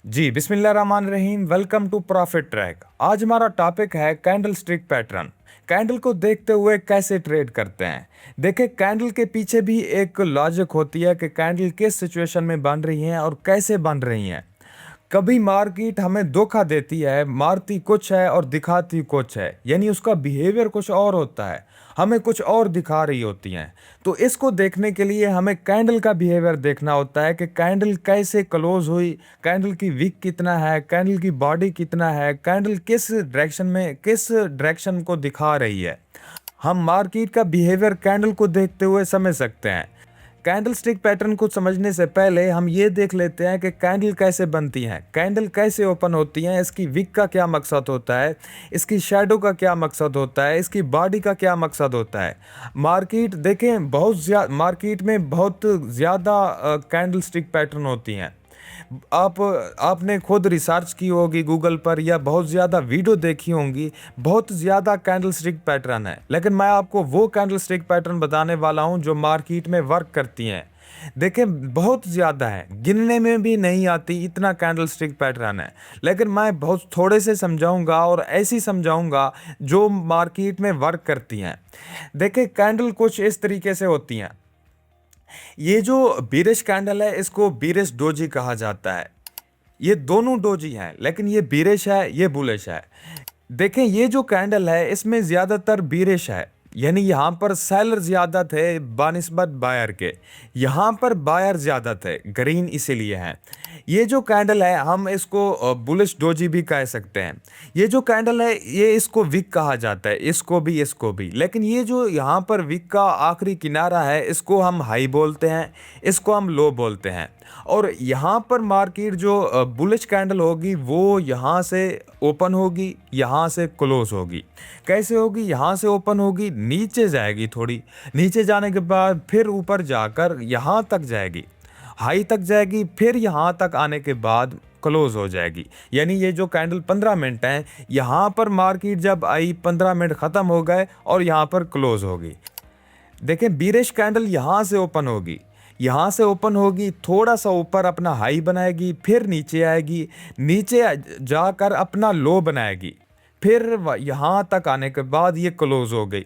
जी बिस्मिल्लाहिर्रहमानिर्रहीम। Welcome to profit track. आज हमारा टॉपिक है कैंडल स्टिक पैटर्न। कैंडल को देखते हुए कैसे ट्रेड करते हैं। देखिए, कैंडल के पीछे भी एक लॉजिक होती है कि कैंडल किस सिचुएशन में बन रही हैं और कैसे बन रही हैं। कभी मार्केट हमें धोखा देती है, मारती कुछ है और दिखाती कुछ है, यानी उसका बिहेवियर कुछ और होता है, हमें कुछ और दिखा रही होती हैं। तो इसको देखने के लिए हमें कैंडल का बिहेवियर देखना होता है कि कैंडल कैसे क्लोज हुई, कैंडल की विक कितना है, कैंडल की बॉडी कितना है, कैंडल किस डायरेक्शन को दिखा रही है। हम मार्केट का बिहेवियर कैंडल को देखते हुए समझ सकते हैं। कैंडल स्टिक पैटर्न को समझने से पहले हम ये देख लेते हैं कि कैंडल कैसे बनती हैं, कैंडल कैसे ओपन होती हैं, इसकी विक का क्या मकसद होता है, इसकी शैडो का क्या मकसद होता है, इसकी बॉडी का क्या मकसद होता है। मार्केट देखें, मार्केट में बहुत ज़्यादा कैंडल स्टिक पैटर्न होती हैं। आपने खुद रिसर्च की होगी गूगल पर या बहुत ज़्यादा वीडियो देखी होंगी। बहुत ज़्यादा कैंडल स्टिक पैटर्न है, लेकिन मैं आपको वो कैंडल स्टिक पैटर्न बताने वाला हूं जो मार्केट में वर्क करती हैं। देखें, बहुत ज़्यादा है, गिनने में भी नहीं आती, इतना कैंडल स्टिक पैटर्न है। लेकिन मैं बहुत थोड़े से समझाऊंगा और ऐसी समझाऊंगा जो मार्केट में वर्क करती हैं। देखें, कैंडल कुछ इस तरीके से होती हैं। ये जो बीरिश कैंडल है, इसको बीरिश डोजी कहा जाता है। ये दोनों डोजी हैं, लेकिन ये बीरिश है, ये बुलिश है। देखें, ये जो कैंडल है इसमें ज़्यादातर बीरिश है, यानी यहाँ पर सेलर ज़्यादा थे बानिस्बत बायर के। यहाँ पर बायर ज़्यादा थे, ग्रीन इसीलिए है। ये जो कैंडल है हम इसको बुलिश डोजी भी कह सकते हैं। ये जो कैंडल है ये इसको विक कहा जाता है, इसको भी। लेकिन ये जो यहाँ पर विक का आखिरी किनारा है इसको हम हाई बोलते हैं, इसको हम लो बोलते हैं। और यहाँ पर मार्केट जो बुलिश कैंडल होगी वो यहाँ से ओपन होगी, यहाँ से क्लोज होगी। कैसे होगी? यहाँ से ओपन होगी, नीचे जाएगी, थोड़ी नीचे जाने के बाद फिर ऊपर जाकर यहाँ तक जाएगी, हाई तक जाएगी, फिर यहाँ तक आने के बाद क्लोज हो जाएगी। यानी ये जो कैंडल 15 मिनट है, यहाँ पर मार्केट जब आई 15 मिनट ख़त्म हो गए और यहाँ पर क्लोज होगी। देखें, बीरिश कैंडल यहाँ से ओपन होगी, यहाँ से ओपन होगी, थोड़ा सा ऊपर अपना हाई बनाएगी, फिर नीचे आएगी, नीचे जाकर अपना लो बनाएगी, फिर यहाँ तक आने के बाद ये क्लोज हो गई।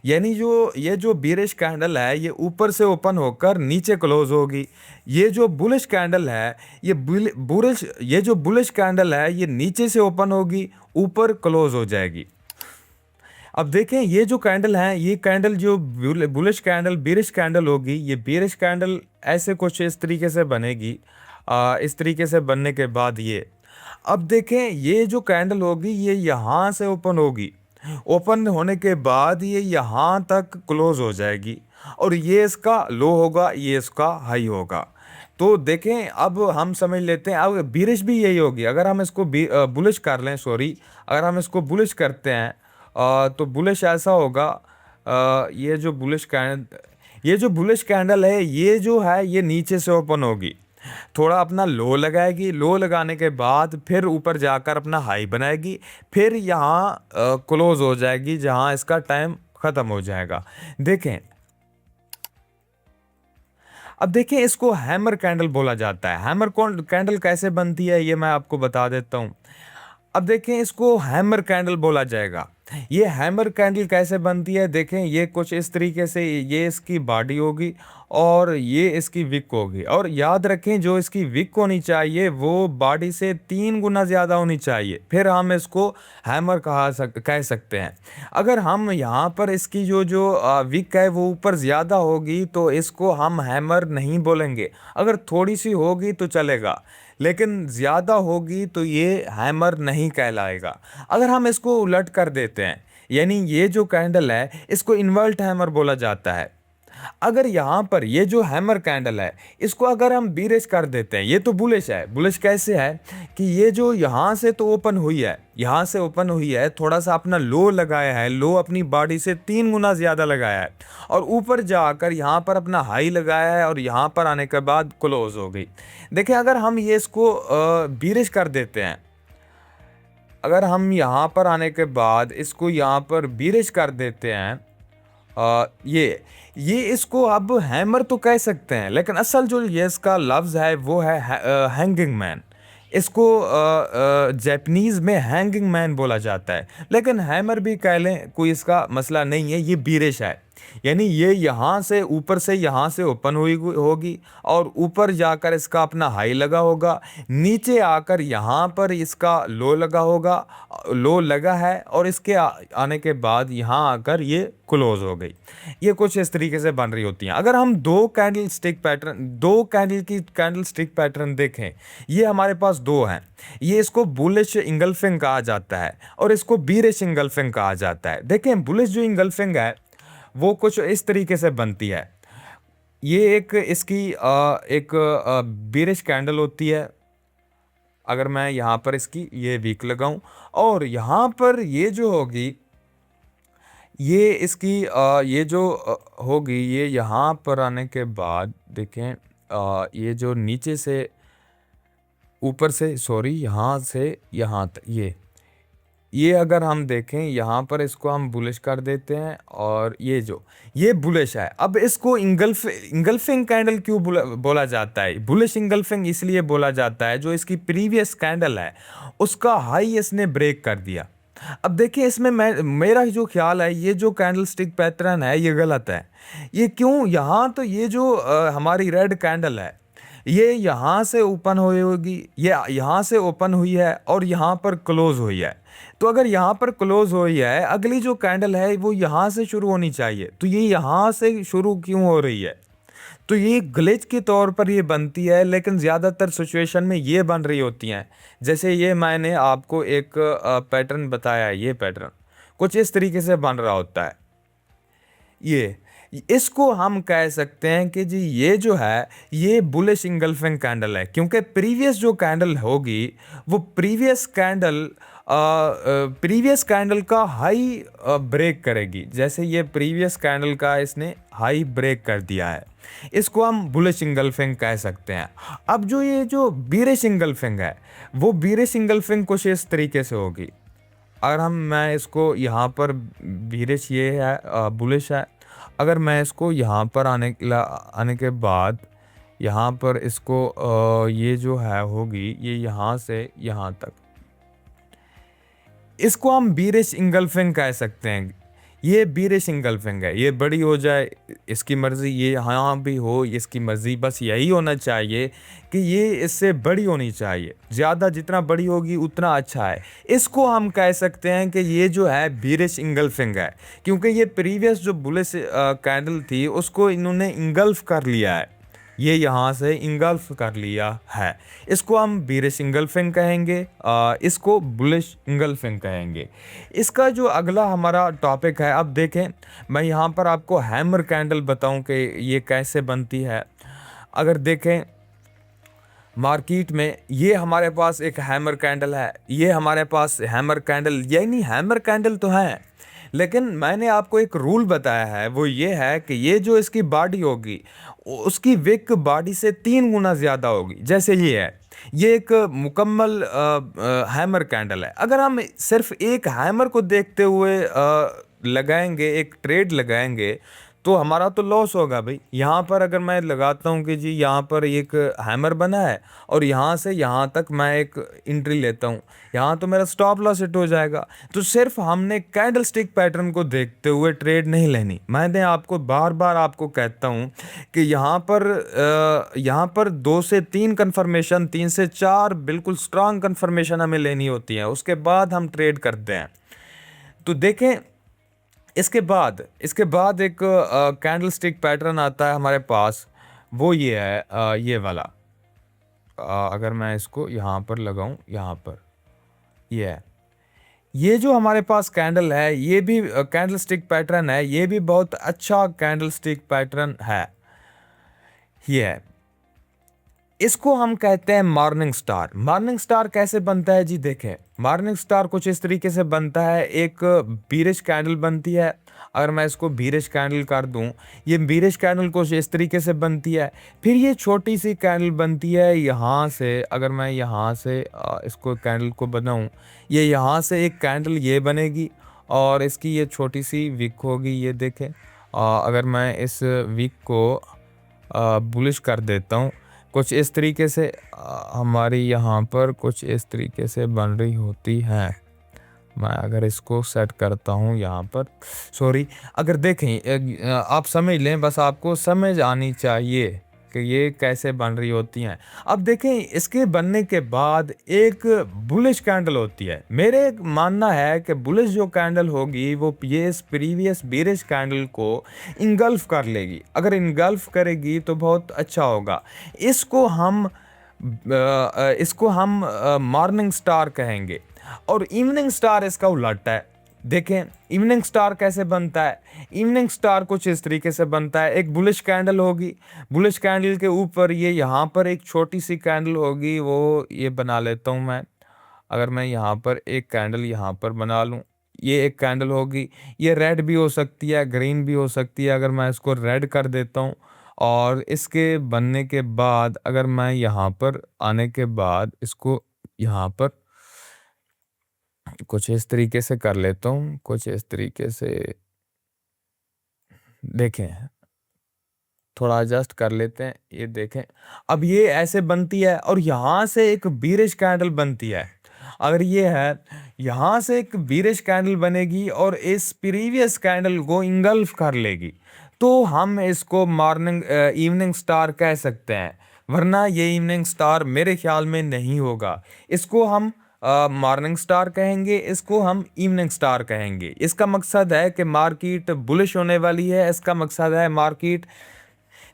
यानी ये जो बीरिश कैंडल है ये ऊपर से ओपन होकर नीचे क्लोज होगी। ये जो बुलिश कैंडल है ये जो बुलिश कैंडल है ये नीचे से ओपन होगी, ऊपर क्लोज हो जाएगी। अब देखें, ये जो कैंडल है, ये कैंडल जो बुलिश कैंडल बीरिश कैंडल होगी, ये बीरिश कैंडल ऐसे कुछ इस तरीके से बनेगी। इस तरीके से बनने के बाद ये, अब देखें, ये जो कैंडल होगी ये यहाँ से ओपन होगी, ओपन होने के बाद ये यहाँ तक क्लोज हो जाएगी और ये इसका लो होगा, ये इसका हाई होगा। तो देखें, अब हम समझ लेते हैं, अब बीरिश भी यही होगी। अगर हम इसको बुलिश कर लें, सॉरी, अगर हम इसको बुलिश करते हैं तो बुलिश ऐसा होगा। ये जो बुलिश कैंडल है ये जो है ये नीचे से ओपन होगी, थोड़ा अपना लो लगाएगी, लो लगाने के बाद फिर ऊपर जाकर अपना हाई बनाएगी, फिर यहाँ क्लोज हो जाएगी जहाँ इसका टाइम ख़त्म हो जाएगा। देखें, अब देखें, इसको हैमर कैंडल बोला जाता है। हैमर कैंडल कैसे बनती है ये मैं आपको बता देता हूँ। अब देखें, इसको हैमर कैंडल बोला जाएगा। ये हैमर कैंडल कैसे बनती है? देखें, ये कुछ इस तरीके से, ये इसकी बॉडी होगी और ये इसकी विक होगी। और याद रखें, जो इसकी विक होनी चाहिए वो बॉडी से 3 गुना ज़्यादा होनी चाहिए, फिर हम इसको हैमर कह सकते हैं। अगर हम यहाँ पर इसकी जो विक है वो ऊपर ज़्यादा होगी तो इसको हम हैमर नहीं बोलेंगे। अगर थोड़ी सी होगी तो चलेगा, लेकिन ज़्यादा होगी तो ये हैमर नहीं कहलाएगा। अगर हम इसको उलट कर देते हैं, यानी ये जो कैंडल है इसको इन्वर्ट हैमर बोला जाता है। अगर यहाँ पर ये जो हैमर कैंडल है इसको अगर हम बीरिश कर देते हैं, ये तो बुलिश है। बुलिश कैसे है कि ये जो यहाँ से तो ओपन हुई है, यहाँ से ओपन हुई है, थोड़ा सा अपना लो लगाया है, लो अपनी बॉडी से 3 गुना ज़्यादा लगाया है और ऊपर जाकर यहाँ पर अपना हाई लगाया है और यहाँ पर आने के बाद क्लोज हो गई। देखिए, अगर हम ये इसको बीरिश कर देते हैं, अगर हम यहाँ पर आने के बाद इसको यहाँ पर बीरिश कर देते हैं, ये इसको अब हैमर तो कह सकते हैं, लेकिन असल जो ये इसका लफ्ज़ है वो है हैंगिंग मैन। इसको जापानीज में हैंगिंग मैन बोला जाता है, लेकिन हैमर भी कह लें, कोई इसका मसला नहीं है। ये बीरिश है, यानी ये यहाँ से ऊपर से यहाँ से ओपन हुई होगी और ऊपर जाकर इसका अपना हाई लगा होगा, नीचे आकर यहाँ पर इसका लो लगा होगा, लो लगा है, और इसके आने के बाद यहाँ आकर ये क्लोज हो गई। ये कुछ इस तरीके से बन रही होती हैं। अगर हम दो कैंडल स्टिक पैटर्न देखें, ये हमारे पास दो हैं। ये इसको बुलिश इंगल्फिंग कहा जाता है और इसको बीरिश इंगल्फिंग कहा जाता है। देखें, बुलिश जो इंगल्फिंग है वो कुछ इस तरीके से बनती है। ये एक इसकी एक बीरिश कैंडल होती है। अगर मैं यहाँ पर इसकी ये वीक लगाऊं और यहाँ पर ये जो होगी, ये इसकी ये जो होगी, ये यहाँ पर आने के बाद देखें, ये जो नीचे से ऊपर से, सॉरी, यहाँ से यहाँ तक, ये अगर हम देखें यहाँ पर, इसको हम बुलिश कर देते हैं और ये बुलिश है। अब इसको इंगल्फिंग कैंडल क्यों बोला जाता है? बुलिश इंगल्फिंग इसलिए बोला जाता है, जो इसकी प्रीवियस कैंडल है उसका हाई इसने ब्रेक कर दिया। अब देखिए, इसमें मेरा जो ख्याल है, ये जो कैंडल स्टिक पैटर्न है ये गलत है। ये क्यों? यहाँ तो ये जो हमारी रेड कैंडल है, ये यहाँ से ओपन हुई होगी, ये यहाँ से ओपन हुई है और यहाँ पर क्लोज हुई है। तो अगर यहाँ पर क्लोज हुई है, अगली जो कैंडल है वो यहाँ से शुरू होनी चाहिए, तो ये यहाँ से शुरू क्यों हो रही है? तो ये ग्लिच के तौर पर ये बनती है, लेकिन ज़्यादातर सिचुएशन में ये बन रही होती हैं। जैसे ये मैंने आपको एक पैटर्न बताया है, ये पैटर्न कुछ इस तरीके से बन रहा होता है। ये इसको हम कह सकते हैं कि जी ये जो है ये बुलिश इंगल्फिंग कैंडल है, क्योंकि प्रीवियस जो कैंडल होगी वो प्रीवियस कैंडल का हाई ब्रेक करेगी। जैसे ये प्रीवियस कैंडल का इसने हाई ब्रेक कर दिया है, इसको हम बुलिश इंगल्फिंग कह सकते हैं। अब ये जो बीरिश इंगल्फिंग है, वो बीरिश इंगल्फिंग कुछ इस तरीके से होगी। अगर मैं इसको यहाँ पर, बीरिश ये है, बुलिश है, अगर मैं इसको यहाँ पर आने के बाद यहाँ पर इसको ये जो है होगी, ये यहाँ से यहाँ तक, इसको हम बीरिश इंगल्फिंग कह सकते हैं। ये बीरिश इंगल्फिंग है, ये बड़ी हो जाए इसकी मर्ज़ी, ये यहाँ भी हो इसकी मर्ज़ी, बस यही होना चाहिए कि ये इससे बड़ी होनी चाहिए। ज़्यादा जितना बड़ी होगी उतना अच्छा है। इसको हम कह सकते हैं कि ये जो है बीरिश इंगल्फिंग है, क्योंकि ये प्रीवियस जो बुलिश कैंडल थी उसको इन्होंने इंगल्फ कर लिया है, ये यहाँ से इंगल्फ कर लिया है। इसको हम बीरिश इंगल्फिंग कहेंगे, इसको बुलिश इंगल्फिंग कहेंगे। इसका जो अगला हमारा टॉपिक है, अब देखें, मैं यहाँ पर आपको हैमर कैंडल बताऊं कि ये कैसे बनती है। अगर देखें मार्केट में, ये हमारे पास एक हैमर कैंडल है, ये हमारे पास हैमर कैंडल, यानी हैमर कैंडल तो है, लेकिन मैंने आपको एक रूल बताया है, वो ये है कि ये जो इसकी बॉडी होगी उसकी विक बॉडी से 3 गुना ज़्यादा होगी। जैसे ये है, ये एक मुकम्मल हैमर कैंडल है। अगर हम सिर्फ एक हैमर को देखते हुए लगाएंगे, एक ट्रेड लगाएंगे, तो हमारा तो लॉस होगा भाई। यहाँ पर अगर मैं लगाता हूँ कि जी यहाँ पर एक हैमर बना है और यहाँ से यहाँ तक मैं एक एंट्री लेता हूँ, यहाँ तो मेरा स्टॉप लॉस हिट हो जाएगा। तो सिर्फ हमने कैंडल स्टिक पैटर्न को देखते हुए ट्रेड नहीं लेनी। मैंने आपको बार बार आपको कहता हूँ कि यहाँ पर 2 से 3 कन्फर्मेशन, 3 से 4 बिल्कुल स्ट्रांग कन्फर्मेशन हमें लेनी होती है, उसके बाद हम ट्रेड करते हैं। तो देखें, इसके बाद एक कैंडल स्टिक पैटर्न आता है हमारे पास, वो ये है, ये वाला। अगर मैं इसको यहाँ पर लगाऊं, यहाँ पर ये है, ये जो हमारे पास कैंडल है, ये भी कैंडल स्टिक पैटर्न है, ये भी बहुत अच्छा कैंडल स्टिक पैटर्न है। ये है, इसको हम कहते हैं मॉर्निंग स्टार। मॉर्निंग स्टार कैसे बनता है जी? देखें, मॉर्निंग स्टार कुछ इस तरीके से बनता है, एक बीरिश कैंडल बनती है। अगर मैं इसको बीरिश कैंडल कर दूं, ये बीरिश कैंडल कुछ इस तरीके से बनती है। फिर ये छोटी सी कैंडल बनती है यहाँ से। अगर मैं यहाँ से इसको कैंडल को बनाऊं, ये यहाँ से एक कैंडल ये बनेगी और इसकी ये छोटी सी विक होगी, ये देखें। अगर मैं इस विक को बुलिश कर देता हूँ, कुछ इस तरीके से हमारी यहाँ पर कुछ इस तरीके से बन रही होती है। मैं अगर इसको सेट करता हूँ यहाँ पर, सॉरी, अगर देखें आप समझ लें, बस आपको समझ आनी चाहिए कि ये कैसे बन रही होती हैं। अब देखें, इसके बनने के बाद एक बुलिश कैंडल होती है। मेरे मानना है कि बुलिश जो कैंडल होगी वो ये इस प्रीवियस बीरिश कैंडल को इंगल्फ कर लेगी। अगर इंगल्फ करेगी तो बहुत अच्छा होगा। इसको हम मॉर्निंग स्टार कहेंगे, और इवनिंग स्टार इसका उलट है। देखें इवनिंग स्टार कैसे बनता है। इवनिंग स्टार कुछ इस तरीके से बनता है। एक बुलिश कैंडल होगी, बुलिश कैंडल के ऊपर ये यहाँ पर एक छोटी सी कैंडल होगी, वो ये बना लेता हूँ मैं। अगर मैं यहाँ पर एक कैंडल यहाँ पर बना लूँ, ये एक कैंडल होगी। ये रेड भी हो सकती है, ग्रीन भी हो सकती है। अगर मैं इसको रेड कर देता हूँ, और इसके बनने के बाद अगर मैं यहाँ पर आने के बाद इसको यहाँ पर कुछ इस तरीके से कर लेता हूँ, कुछ इस तरीके से देखें, थोड़ा एडजस्ट कर लेते हैं। ये देखें, अब ये ऐसे बनती है और यहाँ से एक बीरिश कैंडल बनती है। अगर ये है, यहाँ से एक बीरिश कैंडल बनेगी और इस प्रीवियस कैंडल को इंगल्फ कर लेगी, तो हम इसको मॉर्निंग इवनिंग स्टार कह सकते हैं। वरना ये इवनिंग स्टार मेरे ख्याल में नहीं होगा। इसको हम मॉर्निंग स्टार कहेंगे, इसको हम इवनिंग स्टार कहेंगे। इसका मकसद है कि मार्केट बुलिश होने वाली है। इसका मकसद है मार्केट,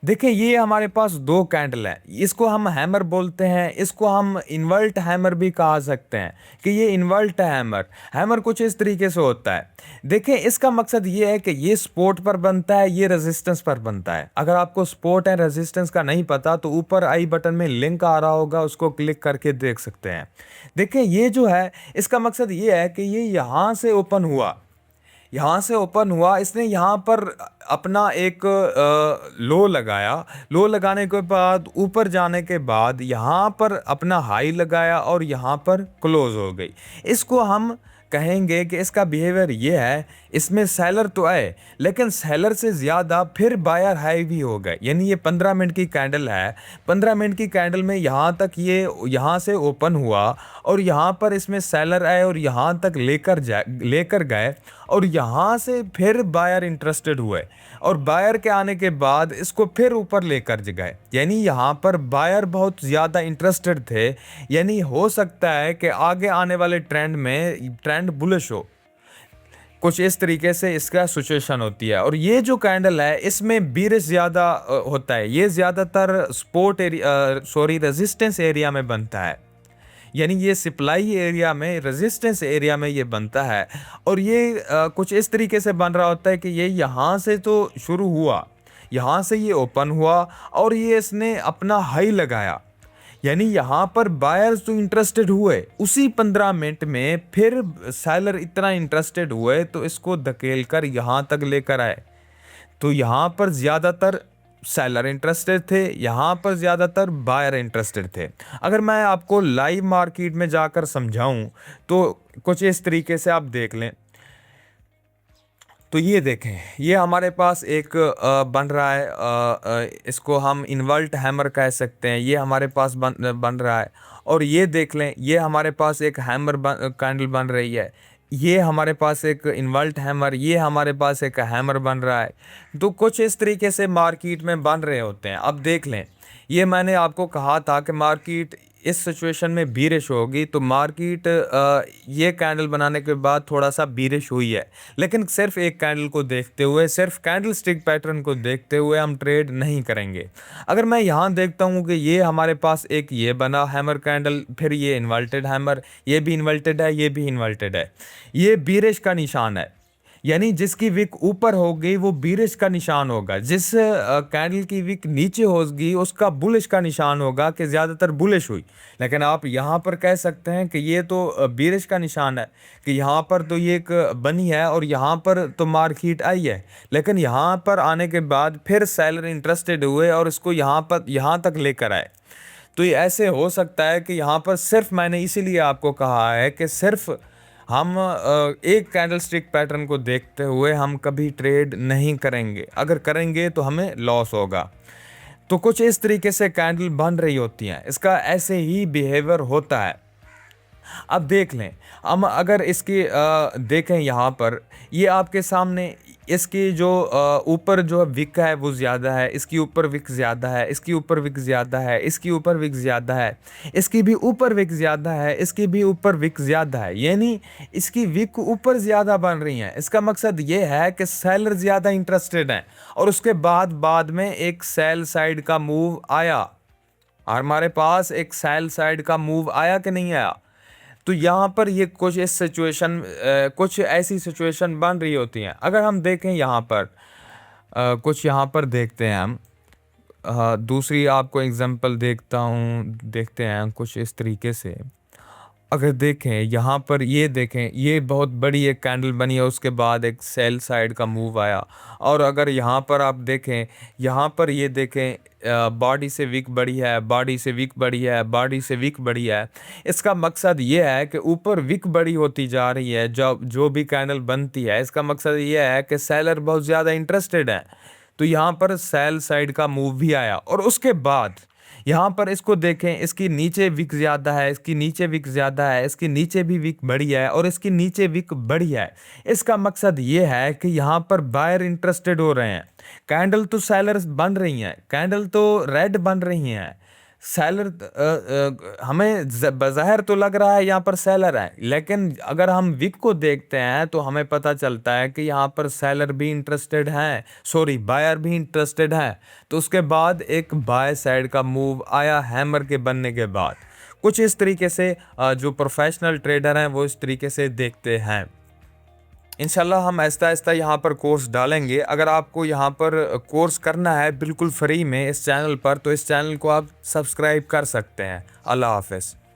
देखिए ये हमारे पास दो कैंडल है, इसको हम हैमर बोलते हैं, इसको हम इन्वर्ट हैमर भी कहा सकते हैं कि ये इन्वर्ट हैमर। हैमर कुछ इस तरीके से होता है। देखिए इसका मकसद ये है कि ये सपोर्ट पर बनता है, ये रेजिस्टेंस पर बनता है। अगर आपको सपोर्ट एंड रेजिस्टेंस का नहीं पता तो ऊपर आई बटन में लिंक आ रहा होगा, उसको क्लिक करके देख सकते हैं। देखिए ये जो है, इसका मकसद ये है कि ये यहाँ से ओपन हुआ, यहाँ से ओपन हुआ, इसने यहाँ पर अपना एक लो लगाया। लो लगाने के बाद ऊपर जाने के बाद यहाँ पर अपना हाई लगाया और यहाँ पर क्लोज हो गई। इसको हम कहेंगे कि इसका बिहेवियर ये है, इसमें सेलर तो आए लेकिन सेलर से ज़्यादा फिर बायर हाई भी हो गए। यानी ये 15 मिनट की कैंडल है। 15 मिनट की कैंडल में यहाँ तक ये यहाँ से ओपन हुआ और यहाँ पर इसमें सेलर आए और यहाँ तक लेकर गए, और यहाँ से फिर बायर इंटरेस्टेड हुए और बायर के आने के बाद इसको फिर ऊपर लेकर गए। यानी यहाँ पर बायर बहुत ज़्यादा इंटरेस्टेड थे। यानी हो सकता है कि आगे आने वाले ट्रेंड बुलिश हो। कुछ इस तरीके से इसका सिचुएशन होती है। और ये जो कैंडल है इसमें बीरिश ज़्यादा होता है। ये ज़्यादातर रेजिस्टेंस एरिया में बनता है। यानी ये सप्लाई एरिया में, रेजिस्टेंस एरिया में ये बनता है। और ये कुछ इस तरीके से बन रहा होता है कि ये यहाँ से तो शुरू हुआ, यहाँ से ये ओपन हुआ और ये इसने अपना हाई लगाया। यानी यहाँ पर बायर्स तो इंटरेस्टेड हुए, उसी 15 मिनट में फिर सेलर इतना इंटरेस्टेड हुए तो इसको धकेल कर यहाँ तक लेकर आए। तो यहाँ पर ज़्यादातर सेलर इंटरेस्टेड थे, यहाँ पर ज़्यादातर बायर इंटरेस्टेड थे। अगर मैं आपको लाइव मार्केट में जाकर समझाऊं तो कुछ इस तरीके से आप देख लें। तो ये देखें, ये हमारे पास एक बन रहा है, इसको हम इन्वर्ट हैमर कह सकते हैं। ये हमारे पास बन रहा है। और ये देख लें, ये हमारे पास एक हैमर कैंडल बन रही है। ये हमारे पास एक इन्वर्ट हैमर, ये हमारे पास एक हैमर बन रहा है। तो कुछ इस तरीके से मार्केट में बन रहे होते हैं। अब देख लें, ये मैंने आपको कहा था कि मार्केट इस सिचुएशन में बीरिश होगी। तो मार्केट ये कैंडल बनाने के बाद थोड़ा सा बीरिश हुई है, लेकिन सिर्फ एक कैंडल को देखते हुए, सिर्फ कैंडल स्टिक पैटर्न को देखते हुए हम ट्रेड नहीं करेंगे। अगर मैं यहाँ देखता हूँ कि ये हमारे पास एक ये बना हैमर कैंडल, फिर ये इन्वर्टेड हैमर, ये भी इन्वर्टेड है, ये भी इन्वर्टेड है, ये बीरिश का निशान है। यानी जिसकी विक ऊपर होगी वो बीरिश का निशान होगा, जिस कैंडल की विक नीचे होगी उसका बुलिश का निशान होगा कि ज़्यादातर बुलिश हुई। लेकिन आप यहाँ पर कह सकते हैं कि ये तो बीरिश का निशान है, कि यहाँ पर तो ये एक बनी है और यहाँ पर तो मार्केट आई है, लेकिन यहाँ पर आने के बाद फिर सेलर इंटरेस्टेड हुए और इसको यहाँ तक लेकर आए। तो ये ऐसे हो सकता है कि यहाँ पर सिर्फ, मैंने इसीलिए आपको कहा है कि सिर्फ हम एक कैंडल स्टिक पैटर्न को देखते हुए हम कभी ट्रेड नहीं करेंगे। अगर करेंगे तो हमें लॉस होगा। तो कुछ इस तरीके से कैंडल बन रही होती हैं, इसका ऐसे ही बिहेवियर होता है। अब देख लें, हम अगर इसकी देखें यहाँ पर, ये आपके सामने इसकी जो ऊपर जो विक है वो ज़्यादा है, इसकी ऊपर विक ज़्यादा है, इसकी ऊपर विक ज़्यादा है, इसकी ऊपर विक ज़्यादा है, इसकी भी ऊपर विक ज़्यादा है, इसकी भी ऊपर विक ज़्यादा है, यानी इसकी विक ऊपर ज़्यादा बन रही हैं। इसका मकसद ये है कि सेलर ज़्यादा इंटरेस्टेड हैं और उसके बाद में एक सेल साइड का मूव आया, और हमारे पास एक सेल साइड का मूव आया कि नहीं आया। तो यहाँ पर ये कुछ इस सिचुएशन कुछ ऐसी सिचुएशन बन रही होती हैं। अगर हम देखें यहाँ पर कुछ यहाँ पर देखते हैं हम, दूसरी आपको एग्जांपल देखते हैं कुछ इस तरीके से। अगर देखें यहाँ पर, ये देखें, ये बहुत बड़ी एक कैंडल बनी है, उसके बाद एक सेल साइड का मूव आया। और अगर यहाँ पर आप देखें, यहाँ पर ये देखें, बॉडी से विक बड़ी है, बॉडी से विक बड़ी है, बॉडी से विक बड़ी है। इसका मकसद ये है कि ऊपर विक बड़ी होती जा रही है। जो भी कैंडल बनती है, इसका मकसद ये है कि सेलर बहुत ज़्यादा इंटरेस्टेड है। तो यहाँ पर सेल साइड का मूव भी आया, और उसके बाद यहाँ पर इसको देखें, इसकी नीचे विक ज़्यादा है, इसकी नीचे विक ज़्यादा है, इसकी नीचे भी विक बड़ी है, और इसकी नीचे विक बड़ी है। इसका मकसद ये है कि यहाँ पर बायर इंटरेस्टेड हो रहे हैं। कैंडल तो सेलर बन रही हैं, कैंडल तो रेड बन रही हैं। सेलर हमें बज़ाहिर तो लग रहा है यहाँ पर सेलर है, लेकिन अगर हम विक को देखते हैं तो हमें पता चलता है कि यहाँ पर सेलर भी इंटरेस्टेड हैं, सॉरी बायर भी इंटरेस्टेड है। तो उसके बाद एक बाय साइड का मूव आया हैमर के बनने के बाद। कुछ इस तरीके से जो प्रोफेशनल ट्रेडर हैं वो इस तरीके से देखते हैं। इंशाल्लाह हम आहिस्ता आहिस्ता यहाँ पर कोर्स डालेंगे। अगर आपको यहाँ पर कोर्स करना है बिल्कुल फ्री में इस चैनल पर, तो इस चैनल को आप सब्सक्राइब कर सकते हैं। अल्लाह हाफ़िज़।